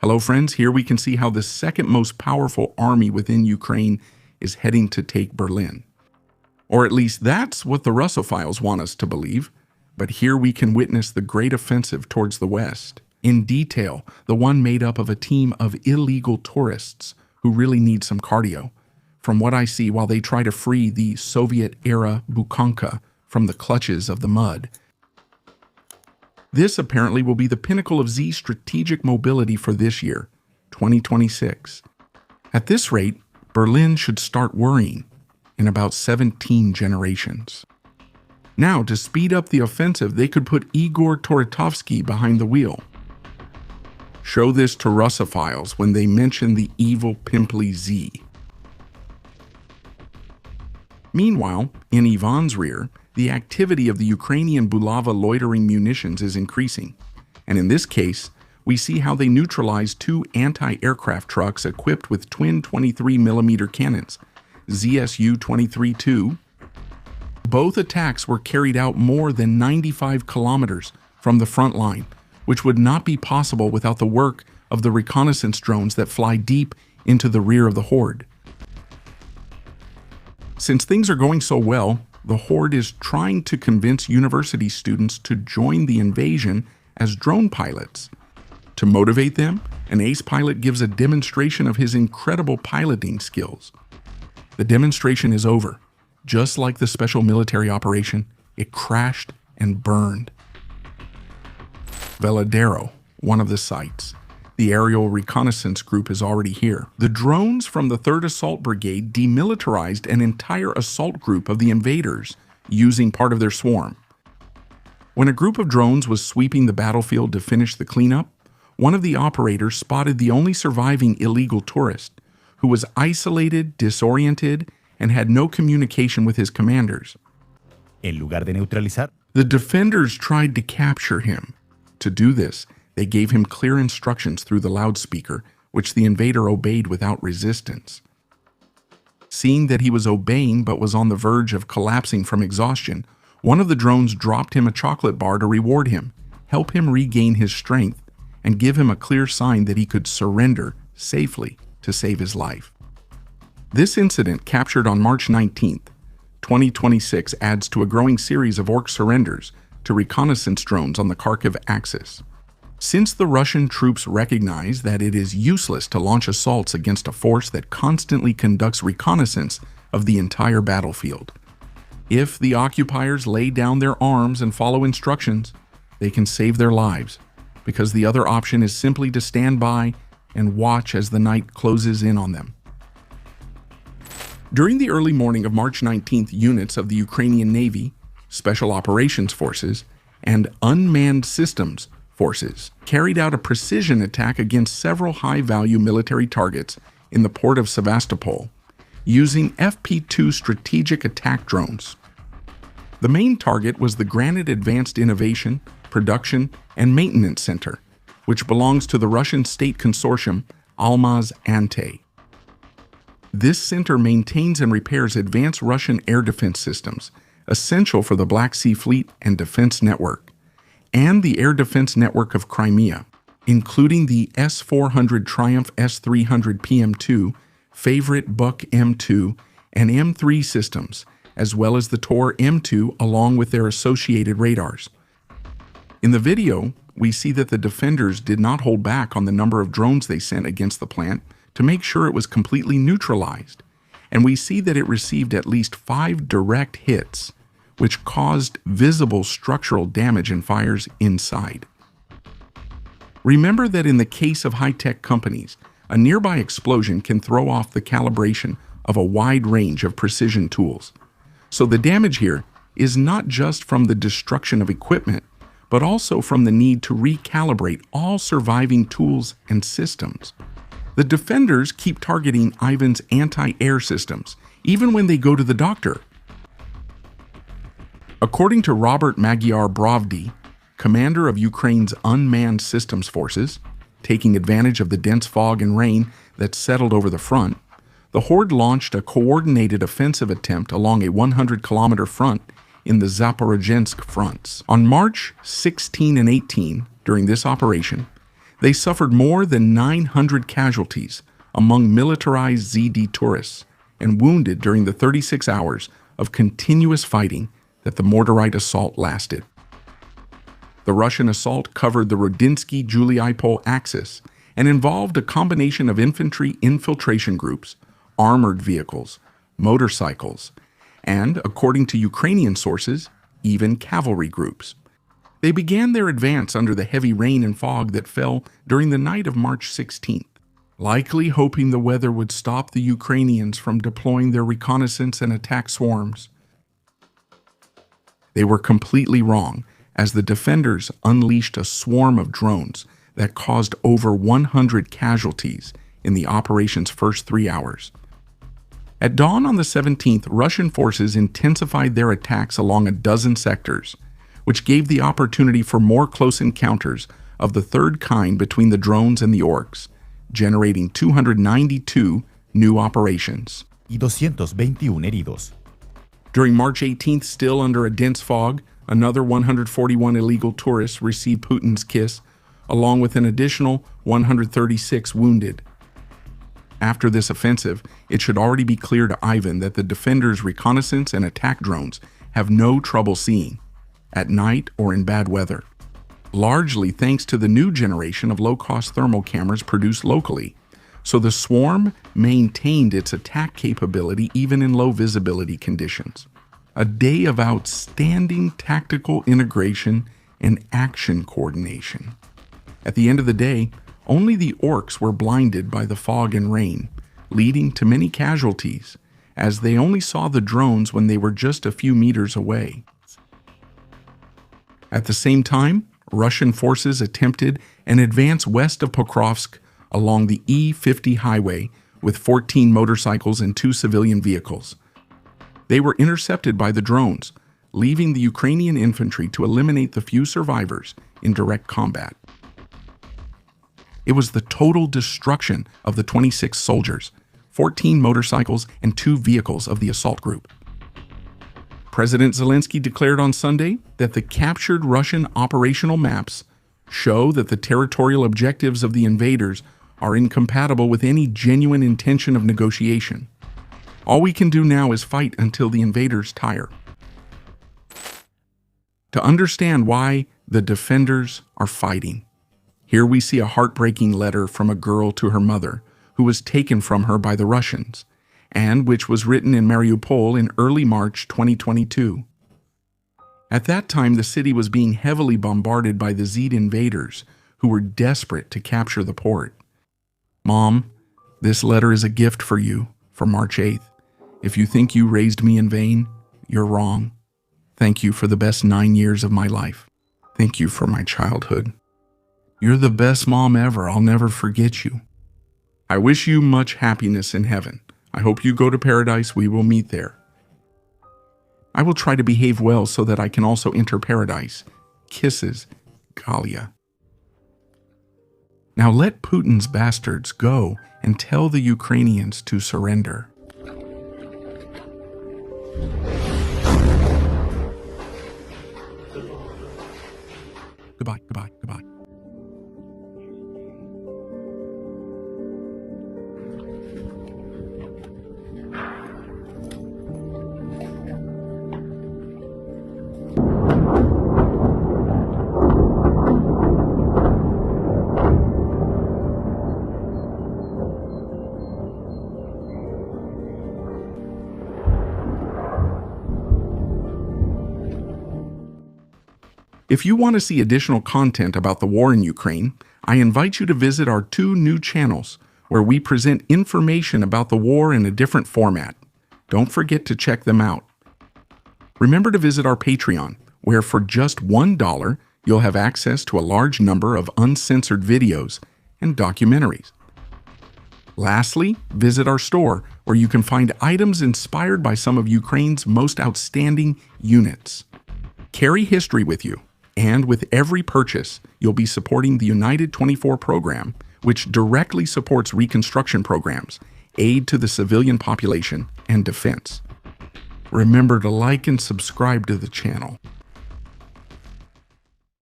Hello friends, here we can see how the second most powerful army within Ukraine is heading to take Berlin. Or at least that's what the Russophiles want us to believe. But here we can witness the great offensive towards the west. In detail, the one made up of a team of illegal tourists who really need some cardio. From what I see, while they try to free the Soviet-era Bukhanka from the clutches of the mud. This apparently will be the pinnacle of Z's strategic mobility for this year, 2026. At this rate, Berlin should start worrying in about 17 generations. Now, to speed up the offensive, they could put Igor Toratovsky behind the wheel. Show this to Russophiles when they mention the evil pimply Z. Meanwhile, in Ivan's rear, the activity of the Ukrainian Bulava loitering munitions is increasing. And in this case, we see how they neutralized two anti-aircraft trucks equipped with twin 23mm cannons, ZSU-23-2. Both attacks were carried out more than 95 kilometers from the front line, which would not be possible without the work of the reconnaissance drones that fly deep into the rear of the horde. Since things are going so well, the horde is trying to convince university students to join the invasion as drone pilots. To motivate them, an ace pilot gives a demonstration of his incredible piloting skills. The demonstration is over. Just like the special military operation, it crashed and burned. Veladero, one of the sites. The aerial reconnaissance group is already here. The drones from the 3rd Assault Brigade demilitarized an entire assault group of the invaders using part of their swarm. When a group of drones was sweeping the battlefield to finish the cleanup, one of the operators spotted the only surviving illegal tourist, who was isolated, disoriented, and had no communication with his commanders. En lugar de neutralizar, The defenders tried to capture him. To do this, they gave him clear instructions through the loudspeaker, which the invader obeyed without resistance. Seeing that he was obeying but was on the verge of collapsing from exhaustion, one of the drones dropped him a chocolate bar to reward him, help him regain his strength, and give him a clear sign that he could surrender safely to save his life. This incident, captured on March 19th, 2026, adds to a growing series of orc surrenders to reconnaissance drones on the Kharkiv axis. Since the Russian troops recognize that it is useless to launch assaults against a force that constantly conducts reconnaissance of the entire battlefield. If the occupiers lay down their arms and follow instructions, they can save their lives, because the other option is simply to stand by and watch as the night closes in on them. During the early morning of March 19th, units of the Ukrainian Navy, Special Operations Forces, and Unmanned Systems Forces carried out a precision attack against several high-value military targets in the port of Sevastopol, using FP-2 strategic attack drones. The main target was the Granite Advanced Innovation, Production, and Maintenance Center, which belongs to the Russian state consortium Almaz-Antey. This center maintains and repairs advanced Russian air defense systems, essential for the Black Sea Fleet and Defense Network, and the Air Defense Network of Crimea, including the S-400 Triumph S-300 PM2, Favorite Buck M2, and M3 systems, as well as the Tor M2 along with their associated radars. In the video, we see that the defenders did not hold back on the number of drones they sent against the plant to make sure it was completely neutralized, and we see that it received at least 5 direct hits, which caused visible structural damage and fires inside. Remember that in the case of high-tech companies, a nearby explosion can throw off the calibration of a wide range of precision tools. So the damage here is not just from the destruction of equipment, but also from the need to recalibrate all surviving tools and systems. The defenders keep targeting Ivan's anti-air systems, even when they go to the doctor. According to Robert Magyar Brovdy, commander of Ukraine's Unmanned Systems Forces, taking advantage of the dense fog and rain that settled over the front, the horde launched a coordinated offensive attempt along a 100-kilometer front in the Zaporozhensk fronts. On March 16 and 18, during this operation, They suffered more than 900 casualties among militarized ZD tourists and wounded during the 36 hours of continuous fighting that the Mortarite assault lasted. The Russian assault covered the Rudinsky-Juliipol axis and involved a combination of infantry infiltration groups, armored vehicles, motorcycles, and, according to Ukrainian sources, even cavalry groups. They began their advance under the heavy rain and fog that fell during the night of March 16th, likely hoping the weather would stop the Ukrainians from deploying their reconnaissance and attack swarms. They were completely wrong, as the defenders unleashed a swarm of drones that caused over 100 casualties in the operation's first 3 hours. At dawn on the 17th, Russian forces intensified their attacks along a dozen sectors, which gave the opportunity for more close encounters of the third kind between the drones and the orcs, generating 292 new operations. Y 221 heridos. During March 18th, still under a dense fog, another 141 illegal tourists received Putin's kiss, along with an additional 136 wounded. After this offensive, it should already be clear to Ivan that the defenders' reconnaissance and attack drones have no trouble seeing, at night or in bad weather, largely thanks to the new generation of low-cost thermal cameras produced locally, so the swarm maintained its attack capability even in low visibility conditions. A day of outstanding tactical integration and action coordination. At the end of the day, only the orcs were blinded by the fog and rain, leading to many casualties, as they only saw the drones when they were just a few meters away. At the same time, Russian forces attempted an advance west of Pokrovsk along the E50 highway with 14 motorcycles and 2 civilian vehicles. They were intercepted by the drones, leaving the Ukrainian infantry to eliminate the few survivors in direct combat. It was the total destruction of the 26 soldiers, 14 motorcycles, and 2 vehicles of the assault group. President Zelensky declared on Sunday that the captured Russian operational maps show that the territorial objectives of the invaders are incompatible with any genuine intention of negotiation. All we can do now is fight until the invaders tire. To understand why the defenders are fighting, here we see a heartbreaking letter from a girl to her mother who was taken from her by the Russians, and which was written in Mariupol in early March 2022. At that time, the city was being heavily bombarded by the Zed invaders who were desperate to capture the port. Mom, this letter is a gift for you for March 8th. If you think you raised me in vain, you're wrong. Thank you for the best 9 years of my life. Thank you for my childhood. You're the best mom ever. I'll never forget you. I wish you much happiness in heaven. I hope you go to paradise. We will meet there. I will try to behave well so that I can also enter paradise. Kisses, Galia. Now let Putin's bastards go and tell the Ukrainians to surrender. Goodbye, goodbye, goodbye. If you want to see additional content about the war in Ukraine, I invite you to visit our 2 new channels where we present information about the war in a different format. Don't forget to check them out. Remember to visit our Patreon, where for just $1, you'll have access to a large number of uncensored videos and documentaries. Lastly, visit our store, where you can find items inspired by some of Ukraine's most outstanding units. Carry history with you. And with every purchase, you'll be supporting the United 24 program, which directly supports reconstruction programs, aid to the civilian population, and defense. Remember to like and subscribe to the channel.